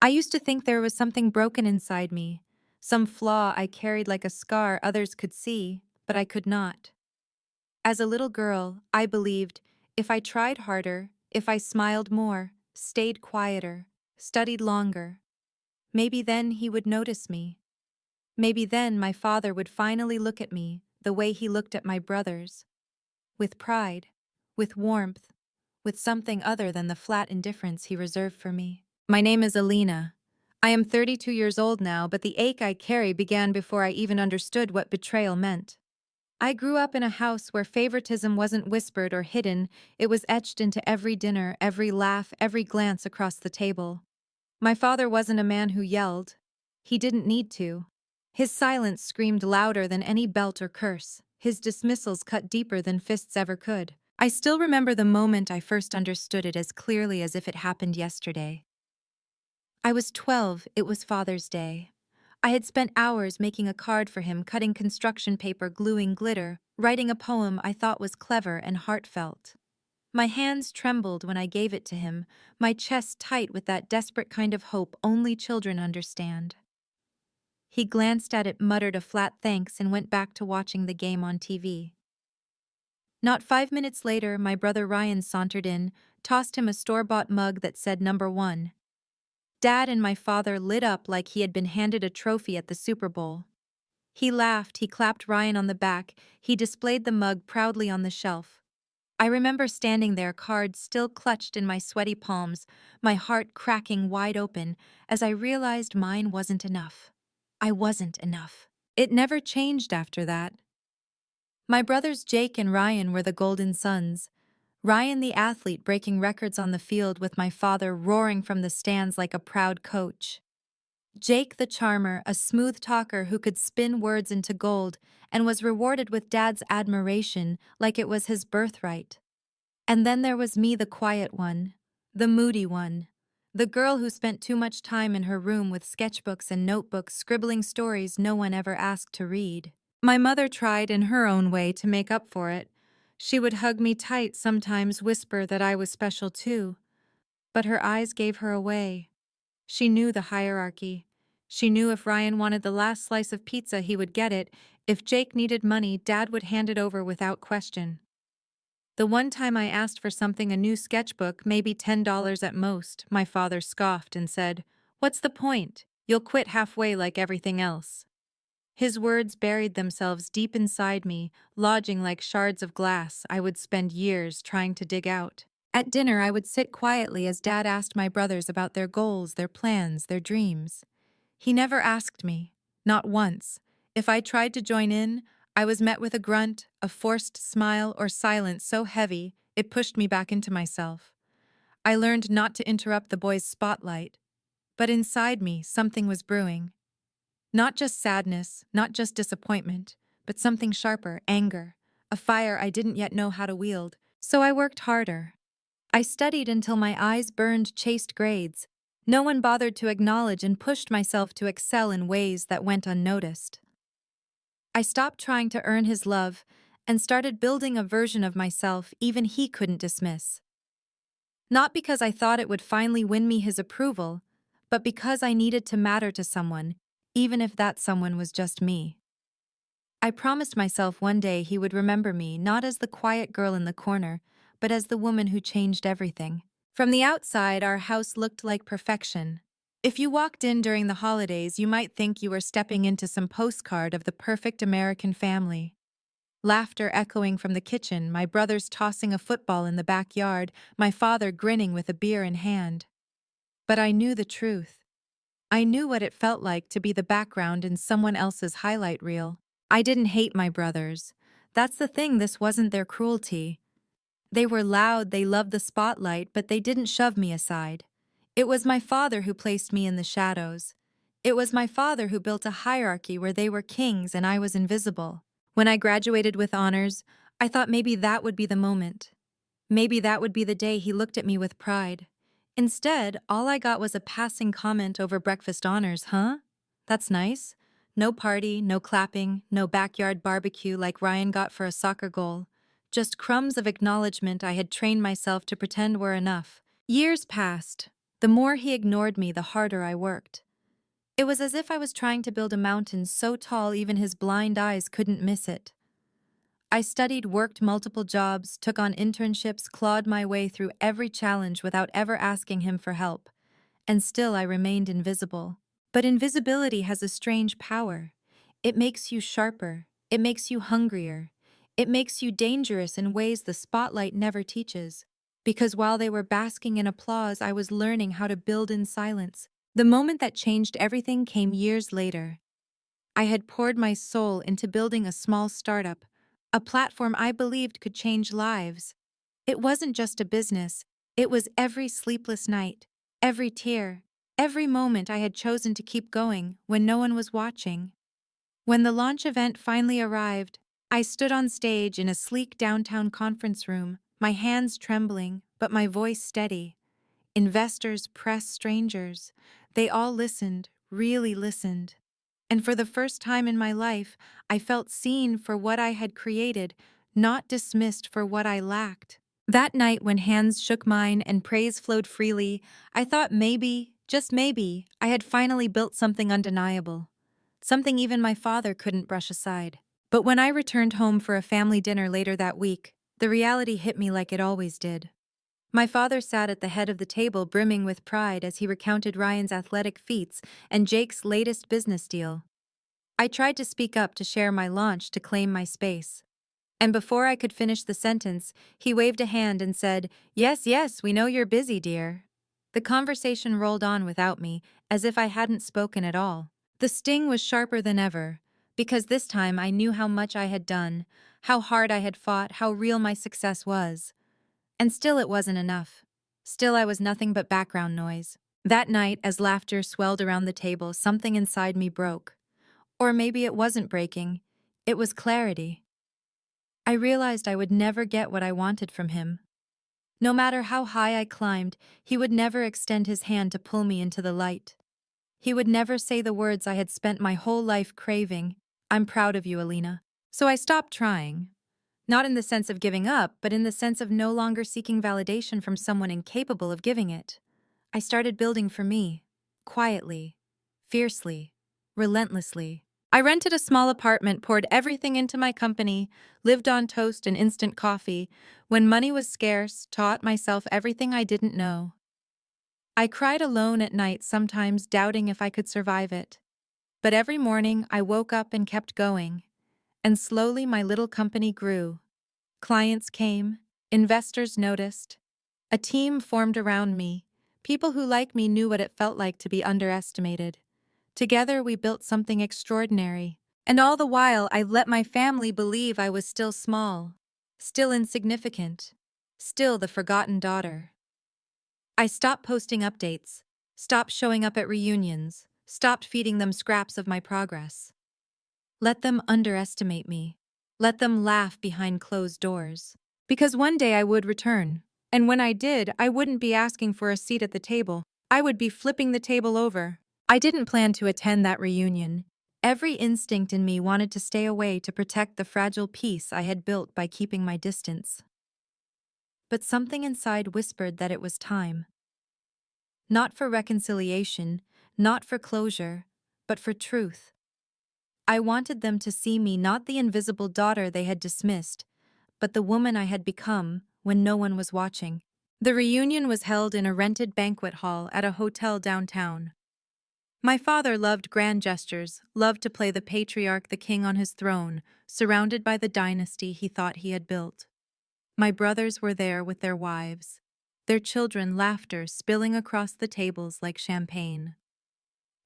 I used to think there was something broken inside me, some flaw I carried like a scar others could see, but I could not. As a little girl, I believed if I tried harder, if I smiled more, stayed quieter, studied longer, maybe then he would notice me. Maybe then my father would finally look at me the way he looked at my brothers, with pride, with warmth, with something other than the flat indifference he reserved for me. My name is Alina. I am 32 years old now, but the ache I carry began before I even understood what betrayal meant. I grew up in a house where favoritism wasn't whispered or hidden, it was etched into every dinner, every laugh, every glance across the table. My father wasn't a man who yelled. He didn't need to. His silence screamed louder than any belt or curse. His dismissals cut deeper than fists ever could. I still remember the moment I first understood it as clearly as if it happened yesterday. I was 12, it was Father's Day. I had spent hours making a card for him, cutting construction paper, gluing glitter, writing a poem I thought was clever and heartfelt. My hands trembled when I gave it to him, my chest tight with that desperate kind of hope only children understand. He glanced at it, muttered a flat thanks, and went back to watching the game on TV. Not 5 minutes later, my brother Ryan sauntered in, tossed him a store-bought mug that said #1. Dad and my father lit up like he had been handed a trophy at the Super Bowl. He laughed, he clapped Ryan on the back, he displayed the mug proudly on the shelf. I remember standing there, cards still clutched in my sweaty palms, my heart cracking wide open as I realized mine wasn't enough. I wasn't enough. It never changed after that. My brothers Jake and Ryan were the golden sons. Ryan the athlete breaking records on the field with my father roaring from the stands like a proud coach. Jake the charmer, a smooth talker who could spin words into gold and was rewarded with Dad's admiration like it was his birthright. And then there was me, the quiet one, the moody one, the girl who spent too much time in her room with sketchbooks and notebooks scribbling stories no one ever asked to read. My mother tried in her own way to make up for it. She would hug me tight, sometimes whisper that I was special too. But her eyes gave her away. She knew the hierarchy. She knew if Ryan wanted the last slice of pizza, he would get it. If Jake needed money, Dad would hand it over without question. The one time I asked for something, a new sketchbook, maybe $10 at most, my father scoffed and said, "What's the point? You'll quit halfway like everything else." His words buried themselves deep inside me, lodging like shards of glass I would spend years trying to dig out. At dinner, I would sit quietly as Dad asked my brothers about their goals, their plans, their dreams. He never asked me, not once. If I tried to join in, I was met with a grunt, a forced smile, or silence so heavy it pushed me back into myself. I learned not to interrupt the boys' spotlight, but inside me something was brewing. Not just sadness, not just disappointment, but something sharper, anger, a fire I didn't yet know how to wield. So I worked harder. I studied until my eyes burned, chased grades. No one bothered to acknowledge, and pushed myself to excel in ways that went unnoticed. I stopped trying to earn his love and started building a version of myself even he couldn't dismiss. Not because I thought it would finally win me his approval, but because I needed to matter to someone, even if that someone was just me. I promised myself one day he would remember me not as the quiet girl in the corner, but as the woman who changed everything. From the outside, our house looked like perfection. If you walked in during the holidays, you might think you were stepping into some postcard of the perfect American family. Laughter echoing from the kitchen, my brothers tossing a football in the backyard, my father grinning with a beer in hand. But I knew the truth. I knew what it felt like to be the background in someone else's highlight reel. I didn't hate my brothers. That's the thing, this wasn't their cruelty. They were loud, they loved the spotlight, but they didn't shove me aside. It was my father who placed me in the shadows. It was my father who built a hierarchy where they were kings and I was invisible. When I graduated with honors, I thought maybe that would be the moment. Maybe that would be the day he looked at me with pride. Instead, all I got was a passing comment over breakfast honors, huh? That's nice. No party, no clapping, no backyard barbecue like Ryan got for a soccer goal. Just crumbs of acknowledgement I had trained myself to pretend were enough. Years passed. The more he ignored me, the harder I worked. It was as if I was trying to build a mountain so tall even his blind eyes couldn't miss it. I studied, worked multiple jobs, took on internships, clawed my way through every challenge without ever asking him for help, and still I remained invisible. But invisibility has a strange power. It makes you sharper, it makes you hungrier, it makes you dangerous in ways the spotlight never teaches. Because while they were basking in applause, I was learning how to build in silence. The moment that changed everything came years later. I had poured my soul into building a small startup, a platform I believed could change lives. It wasn't just a business, it was every sleepless night, every tear, every moment I had chosen to keep going when no one was watching. When the launch event finally arrived, I stood on stage in a sleek downtown conference room, my hands trembling, but my voice steady. Investors, press, strangers, they all listened, really listened. And for the first time in my life, I felt seen for what I had created, not dismissed for what I lacked. That night, when hands shook mine and praise flowed freely, I thought maybe, just maybe, I had finally built something undeniable. Something even my father couldn't brush aside. But when I returned home for a family dinner later that week, the reality hit me like it always did. My father sat at the head of the table brimming with pride as he recounted Ryan's athletic feats and Jake's latest business deal. I tried to speak up to share my launch to claim my space. And before I could finish the sentence, he waved a hand and said, "Yes, yes, we know you're busy, dear." The conversation rolled on without me, as if I hadn't spoken at all. The sting was sharper than ever, because this time I knew how much I had done, how hard I had fought, how real my success was. And still it wasn't enough. Still I was nothing but background noise. That night, as laughter swelled around the table, something inside me broke. Or maybe it wasn't breaking, it was clarity. I realized I would never get what I wanted from him. No matter how high I climbed, he would never extend his hand to pull me into the light. He would never say the words I had spent my whole life craving, "I'm proud of you, Alina." So I stopped trying. Not in the sense of giving up, but in the sense of no longer seeking validation from someone incapable of giving it. I started building for me, quietly, fiercely, relentlessly. I rented a small apartment, poured everything into my company, lived on toast and instant coffee. When money was scarce, taught myself everything I didn't know. I cried alone at night, sometimes doubting if I could survive it. But every morning I woke up and kept going. And slowly my little company grew. Clients came, investors noticed. A team formed around me. People who, like me, knew what it felt like to be underestimated. Together we built something extraordinary. And all the while I let my family believe I was still small, still insignificant, still the forgotten daughter. I stopped posting updates, stopped showing up at reunions, stopped feeding them scraps of my progress. Let them underestimate me. Let them laugh behind closed doors. Because one day I would return. And when I did, I wouldn't be asking for a seat at the table. I would be flipping the table over. I didn't plan to attend that reunion. Every instinct in me wanted to stay away to protect the fragile peace I had built by keeping my distance. But something inside whispered that it was time. Not for reconciliation, not for closure, but for truth. I wanted them to see me not the invisible daughter they had dismissed, but the woman I had become when no one was watching. The reunion was held in a rented banquet hall at a hotel downtown. My father loved grand gestures, loved to play the patriarch, the king on his throne, surrounded by the dynasty he thought he had built. My brothers were there with their wives, their children, laughter spilling across the tables like champagne.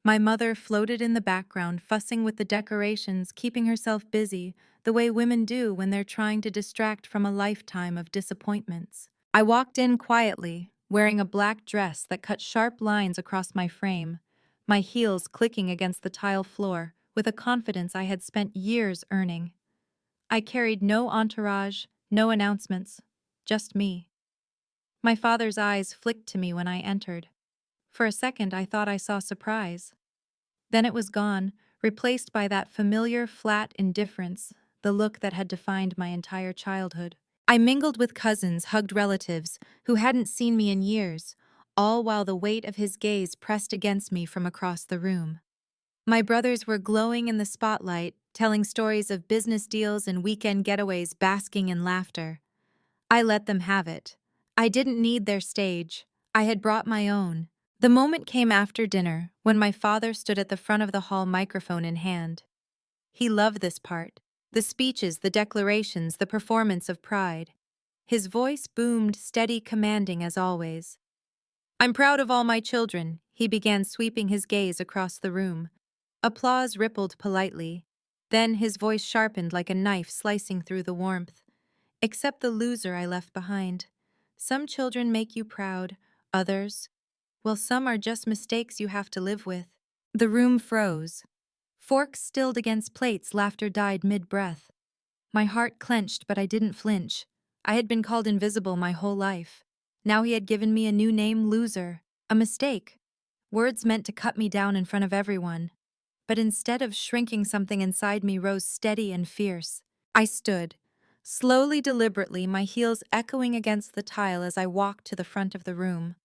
My mother floated in the background, fussing with the decorations, keeping herself busy, the way women do when they're trying to distract from a lifetime of disappointments. I walked in quietly, wearing a black dress that cut sharp lines across my frame, my heels clicking against the tile floor, with a confidence I had spent years earning. I carried no entourage, no announcements, just me. My father's eyes flicked to me when I entered. For a second, I thought I saw surprise. Then it was gone, replaced by that familiar, flat indifference, the look that had defined my entire childhood. I mingled with cousins, hugged relatives who hadn't seen me in years, all while the weight of his gaze pressed against me from across the room. My brothers were glowing in the spotlight, telling stories of business deals and weekend getaways, basking in laughter. I let them have it. I didn't need their stage. I had brought my own. The moment came after dinner, when my father stood at the front of the hall, microphone in hand. He loved this part. The speeches, the declarations, the performance of pride. His voice boomed, steady, commanding as always. "I'm proud of all my children," he began, sweeping his gaze across the room. Applause rippled politely. Then his voice sharpened like a knife slicing through the warmth. "Except the loser I left behind. Some children make you proud, others, well, some are just mistakes you have to live with." The room froze. Forks stilled against plates, laughter died mid-breath. My heart clenched, but I didn't flinch. I had been called invisible my whole life. Now he had given me a new name, loser. A mistake. Words meant to cut me down in front of everyone. But instead of shrinking, something inside me rose steady and fierce. I stood, slowly, deliberately, my heels echoing against the tile as I walked to the front of the room.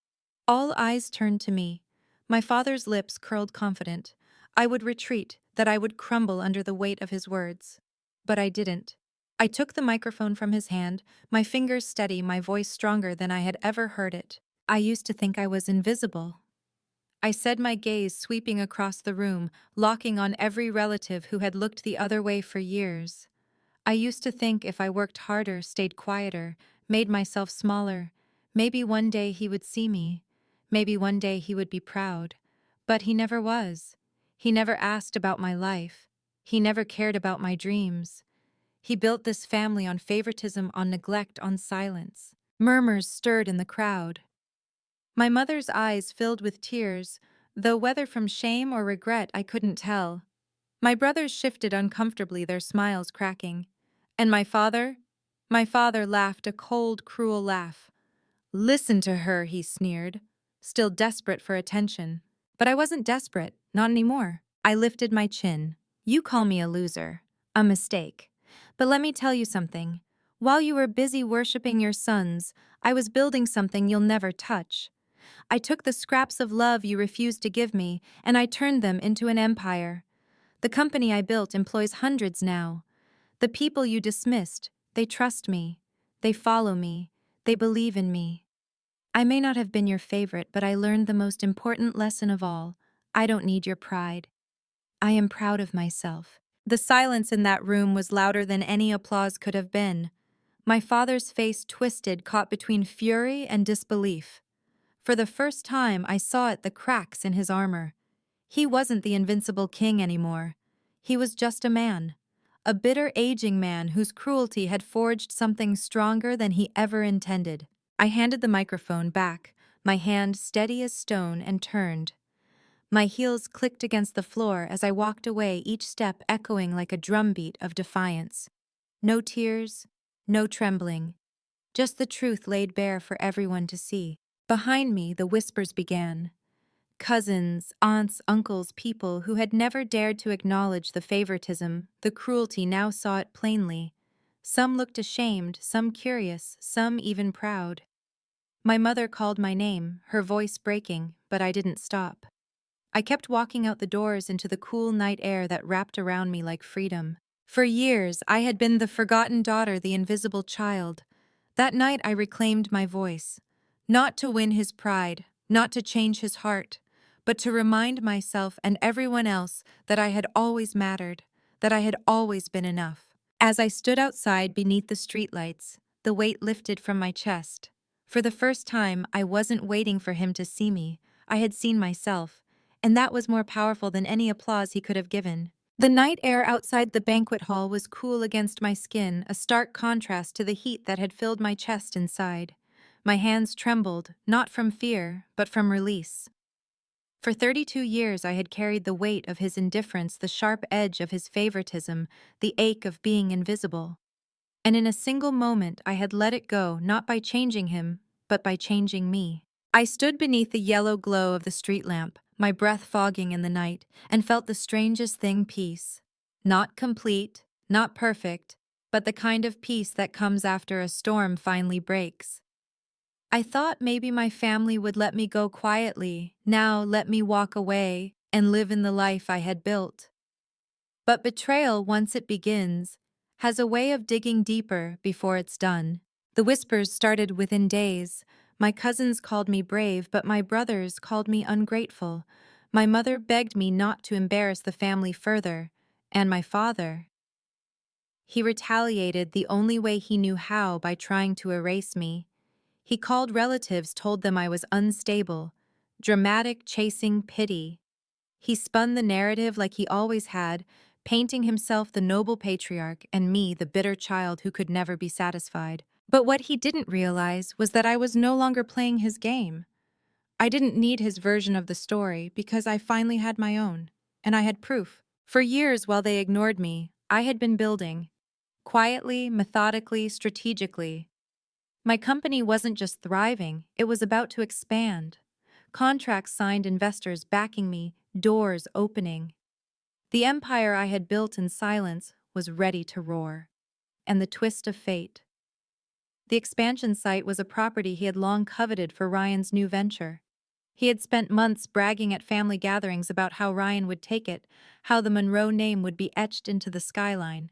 All eyes turned to me. My father's lips curled confident. I would retreat, that I would crumble under the weight of his words. But I didn't. I took the microphone from his hand, my fingers steady, my voice stronger than I had ever heard it. "I used to think I was invisible," I said, my gaze sweeping across the room, locking on every relative who had looked the other way for years. "I used to think if I worked harder, stayed quieter, made myself smaller, maybe one day he would see me. Maybe one day he would be proud. But he never was. He never asked about my life. He never cared about my dreams. He built this family on favoritism, on neglect, on silence." Murmurs stirred in the crowd. My mother's eyes filled with tears, though whether from shame or regret I couldn't tell. My brothers shifted uncomfortably, their smiles cracking. And my father? My father laughed a cold, cruel laugh. "Listen to her," he sneered, still desperate for attention. But I wasn't desperate, not anymore. I lifted my chin. "You call me a loser, a mistake. But let me tell you something. While you were busy worshiping your sons, I was building something you'll never touch. I took the scraps of love you refused to give me, and I turned them into an empire. The company I built employs hundreds now. The people you dismissed, they trust me. They follow me. They believe in me. I may not have been your favorite, but I learned the most important lesson of all. I don't need your pride. I am proud of myself." The silence in that room was louder than any applause could have been. My father's face twisted, caught between fury and disbelief. For the first time, I saw the cracks in his armor. He wasn't the invincible king anymore. He was just a man. A bitter, aging man whose cruelty had forged something stronger than he ever intended. I handed the microphone back, my hand steady as stone, and turned. My heels clicked against the floor as I walked away, each step echoing like a drumbeat of defiance. No tears, no trembling. Just the truth laid bare for everyone to see. Behind me, the whispers began. Cousins, aunts, uncles, people who had never dared to acknowledge the favoritism, the cruelty, now saw it plainly. Some looked ashamed, some curious, some even proud. My mother called my name, her voice breaking, but I didn't stop. I kept walking out the doors into the cool night air that wrapped around me like freedom. For years, I had been the forgotten daughter, the invisible child. That night I reclaimed my voice. Not to win his pride, not to change his heart, but to remind myself and everyone else that I had always mattered, that I had always been enough. As I stood outside beneath the streetlights, the weight lifted from my chest. For the first time, I wasn't waiting for him to see me. I had seen myself, and that was more powerful than any applause he could have given. The night air outside the banquet hall was cool against my skin, a stark contrast to the heat that had filled my chest inside. My hands trembled, not from fear, but from release. For 32 years I had carried the weight of his indifference, the sharp edge of his favoritism, the ache of being invisible. And in a single moment I had let it go, not by changing him, but by changing me. I stood beneath the yellow glow of the street lamp, my breath fogging in the night, and felt the strangest thing: peace. Not complete, not perfect, but the kind of peace that comes after a storm finally breaks. I thought maybe my family would let me go quietly, now let me walk away and live in the life I had built. But betrayal, once it begins, has a way of digging deeper before it's done. The whispers started within days. My cousins called me brave, but my brothers called me ungrateful. My mother begged me not to embarrass the family further, and my father. He retaliated the only way he knew how, by trying to erase me. He called relatives, told them I was unstable. Dramatic, chasing pity. He spun the narrative like he always had, painting himself the noble patriarch and me the bitter child who could never be satisfied. But what he didn't realize was that I was no longer playing his game. I didn't need his version of the story because I finally had my own, and I had proof. For years, while they ignored me, I had been building. Quietly, methodically, strategically. My company wasn't just thriving, it was about to expand. Contracts signed, investors backing me, doors opening. The empire I had built in silence was ready to roar. And the twist of fate. The expansion site was a property he had long coveted for Ryan's new venture. He had spent months bragging at family gatherings about how Ryan would take it, how the Monroe name would be etched into the skyline.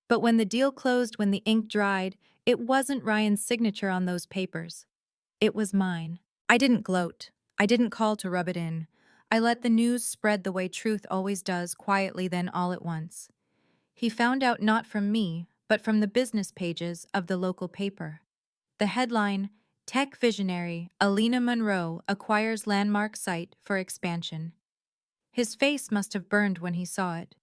But when the deal closed, when the ink dried, it wasn't Ryan's signature on those papers. It was mine. I didn't gloat. I didn't call to rub it in. I let the news spread the way truth always does, quietly, then all at once. He found out not from me, but from the business pages of the local paper. The headline, Tech Visionary Alina Monroe acquires landmark site for expansion. His face must have burned when he saw it.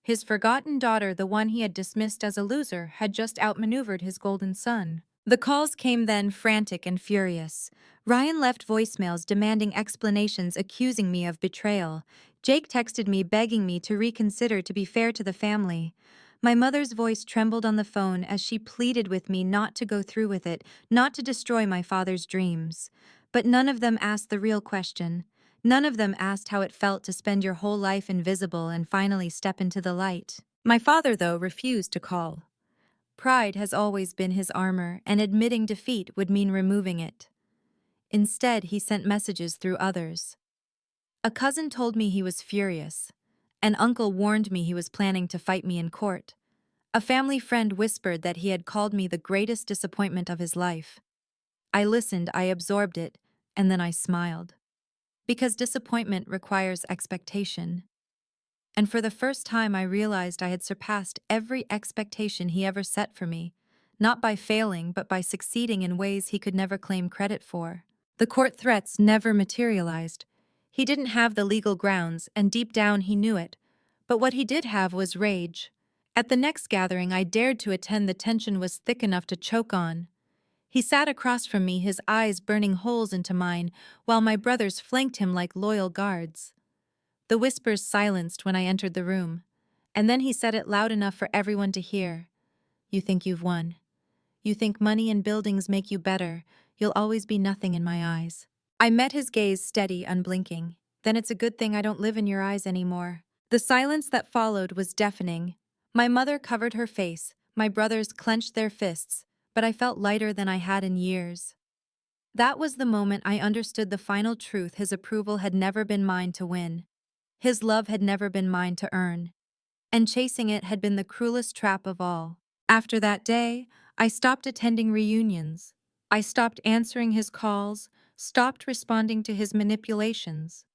His forgotten daughter, the one he had dismissed as a loser, had just outmaneuvered his golden son. The calls came then, frantic and furious. Ryan left voicemails demanding explanations, accusing me of betrayal. Jake texted me begging me to reconsider, to be fair to the family. My mother's voice trembled on the phone as she pleaded with me not to go through with it, not to destroy my father's dreams. But none of them asked the real question. None of them asked how it felt to spend your whole life invisible and finally step into the light. My father, though, refused to call. Pride has always been his armor, and admitting defeat would mean removing it. Instead, he sent messages through others. A cousin told me he was furious. An uncle warned me he was planning to fight me in court. A family friend whispered that he had called me the greatest disappointment of his life. I listened, I absorbed it, and then I smiled. Because disappointment requires expectation. And for the first time, I realized I had surpassed every expectation he ever set for me, not by failing, but by succeeding in ways he could never claim credit for. The court threats never materialized. He didn't have the legal grounds, and deep down he knew it. But what he did have was rage. At the next gathering I dared to attend, the tension was thick enough to choke on. He sat across from me, his eyes burning holes into mine, while my brothers flanked him like loyal guards. The whispers silenced when I entered the room, and then he said it loud enough for everyone to hear. You think you've won. You think money and buildings make you better. You'll always be nothing in my eyes. I met his gaze, steady, unblinking. Then it's a good thing I don't live in your eyes anymore. The silence that followed was deafening. My mother covered her face, my brothers clenched their fists, but I felt lighter than I had in years. That was the moment I understood the final truth: his approval had never been mine to win. His love had never been mine to earn, and chasing it had been the cruelest trap of all. After that day, I stopped attending reunions. I stopped answering his calls, stopped responding to his manipulations.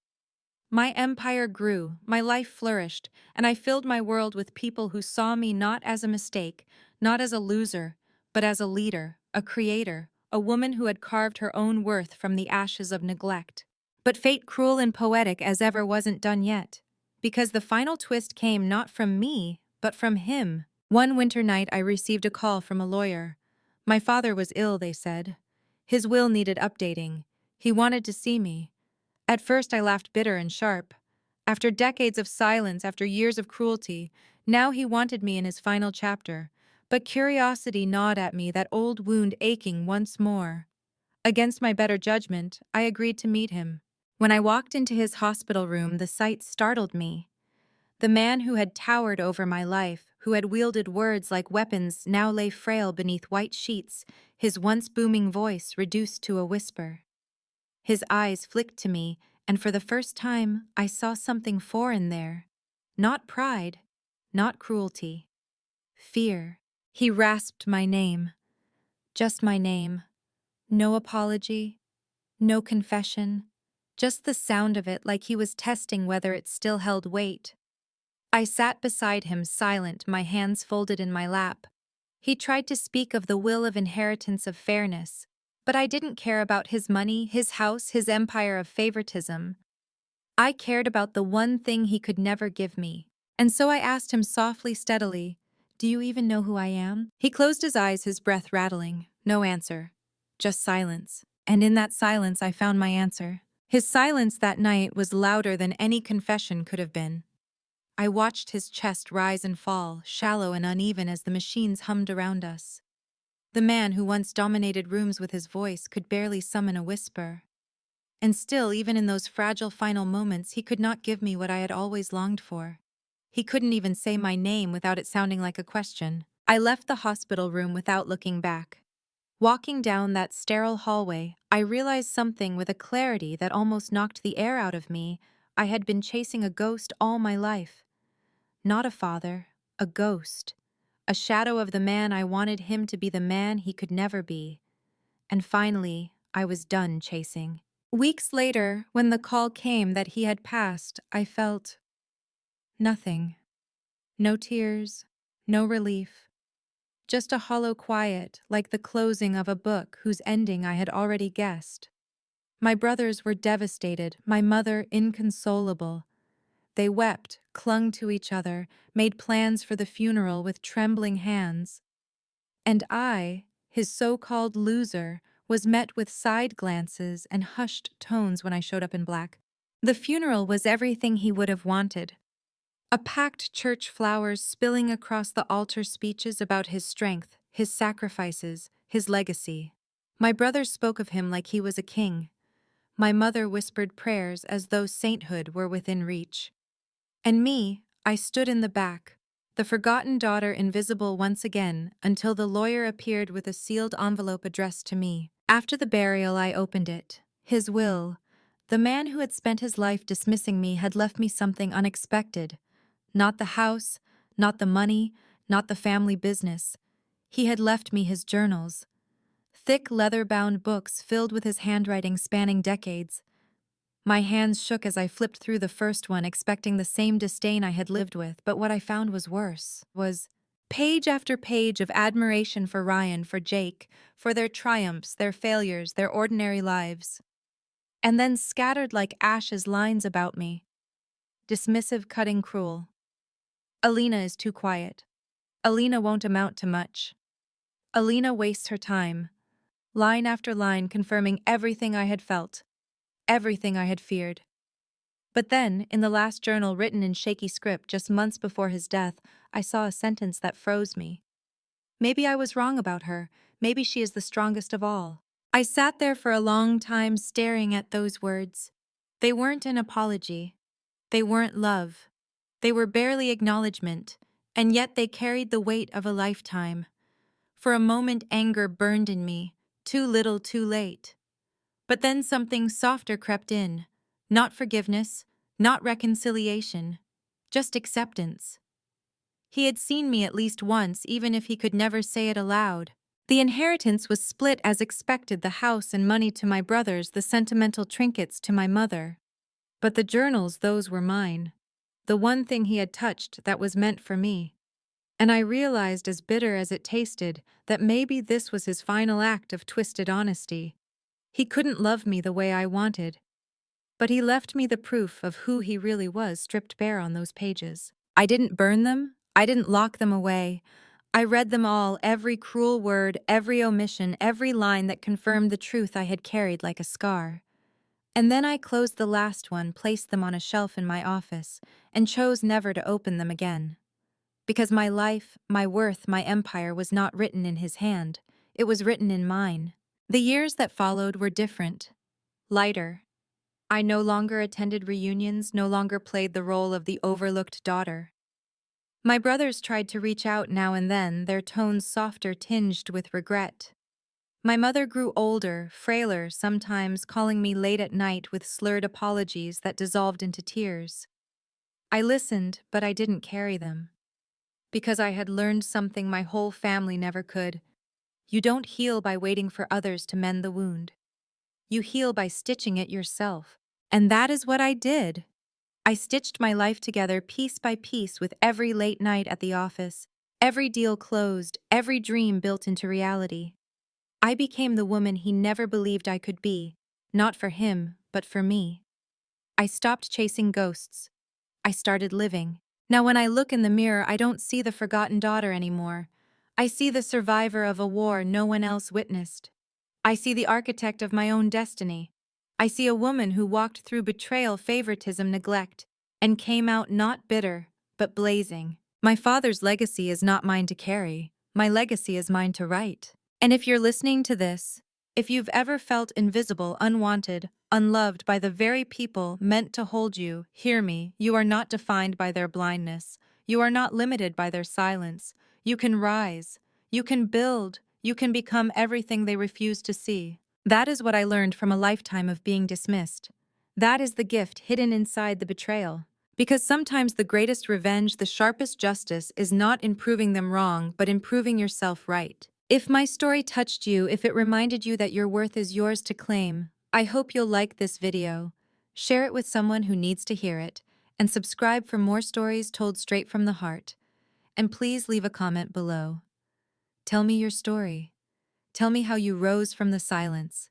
My empire grew, my life flourished, and I filled my world with people who saw me not as a mistake, not as a loser, but as a leader, a creator, a woman who had carved her own worth from the ashes of neglect. But fate, cruel and poetic as ever, wasn't done yet. Because the final twist came not from me, but from him. One winter night I received a call from a lawyer. My father was ill, they said. His will needed updating. He wanted to see me. At first I laughed, bitter and sharp. After decades of silence, after years of cruelty, now he wanted me in his final chapter. But curiosity gnawed at me, that old wound aching once more. Against my better judgment, I agreed to meet him. When I walked into his hospital room, the sight startled me. The man who had towered over my life, who had wielded words like weapons, now lay frail beneath white sheets, his once booming voice reduced to a whisper. His eyes flicked to me, and for the first time I saw something foreign there. Not pride, not cruelty. Fear. He rasped my name. Just my name. No apology, no confession. Just the sound of it, like he was testing whether it still held weight. I sat beside him, silent, my hands folded in my lap. He tried to speak of the will of inheritance of fairness, but I didn't care about his money, his house, his empire of favoritism. I cared about the one thing he could never give me. And so I asked him softly, steadily, "Do you even know who I am?" He closed his eyes, his breath rattling. No answer. Just silence. And in that silence I found my answer. His silence that night was louder than any confession could have been. I watched his chest rise and fall, shallow and uneven as the machines hummed around us. The man who once dominated rooms with his voice could barely summon a whisper. And still, even in those fragile final moments, he could not give me what I had always longed for. He couldn't even say my name without it sounding like a question. I left the hospital room without looking back. Walking down that sterile hallway, I realized something with a clarity that almost knocked the air out of me. I had been chasing a ghost all my life. Not a father, a ghost. A shadow of the man I wanted him to be, the man he could never be. And finally, I was done chasing. Weeks later, when the call came that he had passed, I felt nothing. No tears, no relief. Just a hollow quiet, like the closing of a book whose ending I had already guessed. My brothers were devastated, my mother inconsolable. They wept, clung to each other, made plans for the funeral with trembling hands. And I, his so-called loser, was met with side glances and hushed tones when I showed up in black. The funeral was everything he would have wanted. A packed church, flowers spilling across the altar, speeches about his strength, his sacrifices, his legacy. My brothers spoke of him like he was a king. My mother whispered prayers as though sainthood were within reach. And me, I stood in the back, the forgotten daughter, invisible once again, until the lawyer appeared with a sealed envelope addressed to me. After the burial, I opened it. His will. The man who had spent his life dismissing me had left me something unexpected. Not the house, not the money, not the family business. He had left me his journals. Thick leather-bound books filled with his handwriting spanning decades. My hands shook as I flipped through the first one, expecting the same disdain I had lived with, but what I found was worse. Was page after page of admiration for Ryan, for Jake, for their triumphs, their failures, their ordinary lives. And then scattered like ashes, lines about me. Dismissive, cutting, cruel. Alina is too quiet. Alina won't amount to much. Alina wastes her time. Line after line confirming everything I had felt, everything I had feared. But then, in the last journal written in shaky script just months before his death, I saw a sentence that froze me. Maybe I was wrong about her. Maybe she is the strongest of all. I sat there for a long time staring at those words. They weren't an apology. They weren't love. They were barely acknowledgement, and yet they carried the weight of a lifetime. For a moment, anger burned in me. Too little, too late. But then something softer crept in. Not forgiveness, not reconciliation, just acceptance. He had seen me at least once, even if he could never say it aloud. The inheritance was split as expected, the house and money to my brothers, the sentimental trinkets to my mother. But the journals, those were mine. The one thing he had touched that was meant for me. And I realized, as bitter as it tasted, that maybe this was his final act of twisted honesty. He couldn't love me the way I wanted. But he left me the proof of who he really was stripped bare on those pages. I didn't burn them. I didn't lock them away. I read them all, every cruel word, every omission, every line that confirmed the truth I had carried like a scar. And then I closed the last one, placed them on a shelf in my office, and chose never to open them again. Because my life, my worth, my empire was not written in his hand. It was written in mine. The years that followed were different, lighter. I no longer attended reunions, no longer played the role of the overlooked daughter. My brothers tried to reach out now and then, their tones softer, tinged with regret. My mother grew older, frailer, sometimes calling me late at night with slurred apologies that dissolved into tears. I listened, but I didn't carry them. Because I had learned something my whole family never could. You don't heal by waiting for others to mend the wound. You heal by stitching it yourself. And that is what I did. I stitched my life together piece by piece with every late night at the office, every deal closed, every dream built into reality. I became the woman he never believed I could be, not for him, but for me. I stopped chasing ghosts. I started living. Now, when I look in the mirror, I don't see the forgotten daughter anymore. I see the survivor of a war no one else witnessed. I see the architect of my own destiny. I see a woman who walked through betrayal, favoritism, neglect, and came out not bitter, but blazing. My father's legacy is not mine to carry. My legacy is mine to write. And if you're listening to this, if you've ever felt invisible, unwanted, unloved by the very people meant to hold you, hear me, you are not defined by their blindness. You are not limited by their silence. You can rise. You can build. You can become everything they refuse to see. That is what I learned from a lifetime of being dismissed. That is the gift hidden inside the betrayal. Because sometimes the greatest revenge, the sharpest justice, is not in proving them wrong, but in proving yourself right. If my story touched you, if it reminded you that your worth is yours to claim, I hope you'll like this video, share it with someone who needs to hear it, and subscribe for more stories told straight from the heart. And please leave a comment below. Tell me your story. Tell me how you rose from the silence.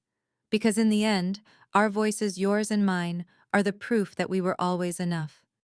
Because in the end, our voices, yours and mine, are the proof that we were always enough.